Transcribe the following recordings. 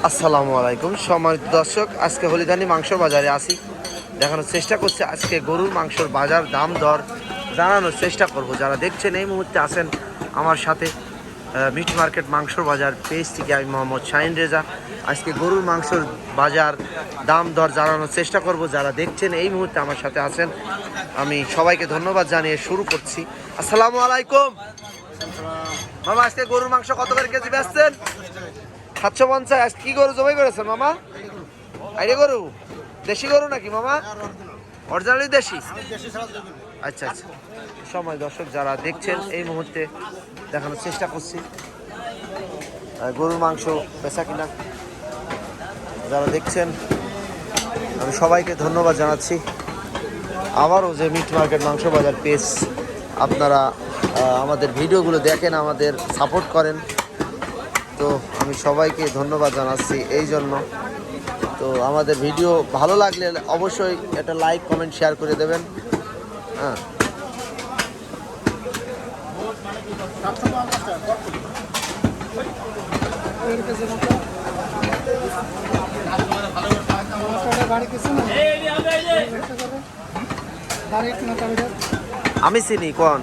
আসসালামু আলাইকুম সম্মানিত দর্শক, আজকে হলিদানি মাংস বাজারে আসি, দেখানোর চেষ্টা করছি আজকে গরুর মাংসর বাজার দাম দর জানানোর চেষ্টা করব। যারা দেখছেন এই মুহূর্তে আছেন আমার সাথে মিট মার্কেট মাংসর বাজার পেজ থেকে, আমি মোহাম্মদ শাহিন রেজা। আজকে গরুর মাংসর বাজার দাম দর জানানোর চেষ্টা করব। যারা দেখছেন এই মুহূর্তে আমার সাথে আছেন, আমি সবাইকে ধন্যবাদ জানিয়ে শুরু করছি। আসসালামু আলাইকুম মামা, আজকে গরুর মাংস কত করে কেজি বেচছেন? 750। আজকে কি গরু জবাই করেছেন মামা? আইডিয়া গরু, দেশি গরু নাকি মামা? অরিজিনালি দেশি? আচ্ছা আচ্ছা। সময় দর্শক যারা দেখছেন এই মুহূর্তে দেখানোর চেষ্টা করছি গরুর মাংস বেচা কিনা। যারা দেখছেন আমি সবাইকে ধন্যবাদ জানাচ্ছি। আবারও যে মিট মার্কেট মাংস বাজার পেজ, আপনারা আমাদের ভিডিওগুলো দেখেন, আমাদের সাপোর্ট করেন, তো আমি সবাইকে ধন্যবাদ জানাচ্ছি এই জন্য। তো আমাদের ভিডিও ভালো লাগলে অবশ্যই একটা লাইক কমেন্ট শেয়ার করে দেবেন। হ্যাঁ, আমি চিনি কোন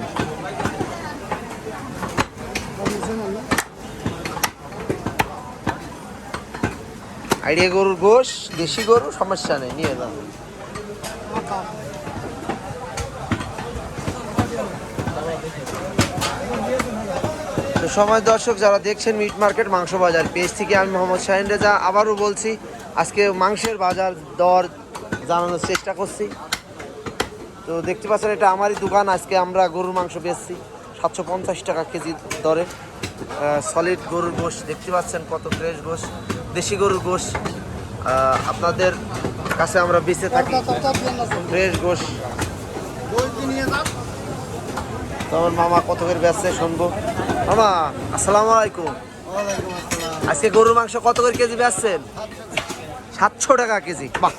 আইডিয়া গরুর গোশ, দেশি গরু, সমস্যা নেই, নিয়ে যান। তো সময় দর্শক যারা দেখছেন মিট মার্কেট মাংস বাজার পেজ থেকে, আমি মোহাম্মদ শাহিন রেজা আবারও বলছি, আজকে মাংসের বাজার দর জানানোর চেষ্টা করছি। তো দেখতে পাচ্ছেন এটা আমারই দোকান। আজকে আমরা গরুর মাংস বেচছি 750 টাকা কেজি দরে। সলিড গরুর গোশ দেখতে পাচ্ছেন, কত ফ্রেশ গোশ, দেশি গরুর গোশ আপনাদের কাছে আমরা বেঁচে থাকি, ফ্রেশ গোশ। তোমার মামা কত করে বেচছে শুনবো। মামা আসসালামু আলাইকুম। আজকে গরুর মাংস কত করে কেজি বেচছেন? 700 টাকা কেজি। বাহ,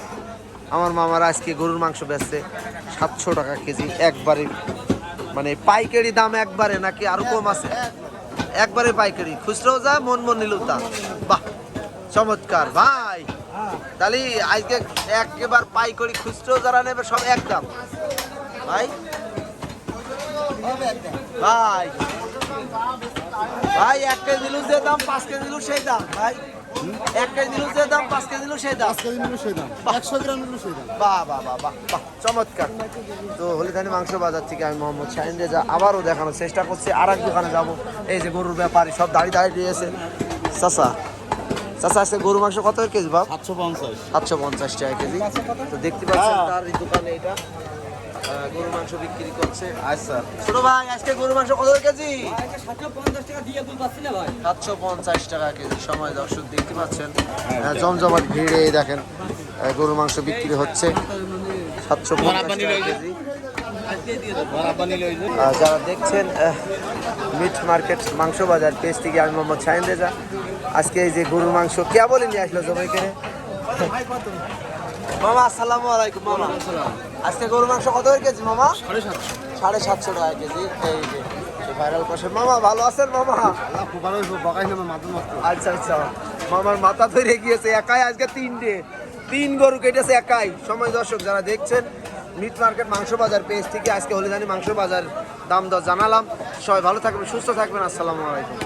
আমার মামারা আজকে গরুর মাংস বেচছে 700 টাকা কেজি একবারে, মানে পাইকারি দাম একবারে নাকি আরো কম আছে? একবারে পাইকারি, খুচরাও যা মন নিলেও তা। বাহ, চমৎকার ভাই। তাহলে আজকে একেবারে পাইকারি খুচরাও যারা নেবে সব একদম ভাই। ভাই ভাই 1 কেজি নিলু যে দাম, 5 কেজি নিলু সেই দাম ভাই। 1 কেজি নিলু যে দাম, 5 কেজি নিলু সেই দাম, 100 গ্রাম নিলু সেই দাম। বাহ বাহ বাহ বাহ বাহ, চমৎকার। তো হলিদানি মাংস বাজার থেকে আমি মোহাম্মদ শাহিন রেজা আবারও দেখানোর চেষ্টা করছি। আর এক দোকানে যাবো, এই যে গরুর ব্যাপারী সব দাঁড়িয়ে রয়েছে। চাচা চাচা আজকে গরুর মাংস কত কেজি বাপ? 750 টাকা কেজি। তো দেখতে পাচ্ছেন তার এই দোকানে এটা গরুর মাংস বিক্রি করছে। আচ্ছা ছোট ভাই, আজকে গরুর মাংস কত কেজি? 750 টাকা কেজি। সময় দর্শক দেখতে পাচ্ছেন জমজমাট ভিড়ে দেখেন গরুর মাংস বিক্রি হচ্ছে 750 টাকা কেজি। যারা দেখছেন মিট মার্কেট মাংস বাজার পেজ থেকে, আমি মোহাম্মদ শাহিন রেজা। আজকে এই যে গরুর মাংস কে বলে নিয়ে আসলো জবাই করে। মামা আসসালামু আলাইকুম। মামা আজকে গরুর মাংস কত কেজি মামা? 750 টাকা কেজি। এই যে ভাইরাল কষে। মামা ভালো আছেন মামা? আচ্ছা আচ্ছা, মামার মাথা ধরে গিয়েছে, একাই আজকে 3 গরু কেটেছে একাই। সময় দর্শক যারা দেখছেন মিট মার্কেট মাংস বাজার পেজ থেকে, আজকে হলিদানি মাংস বাজার দাম দর জানালাম। সবাই ভালো থাকবেন, সুস্থ থাকবেন। আসসালামু আলাইকুম।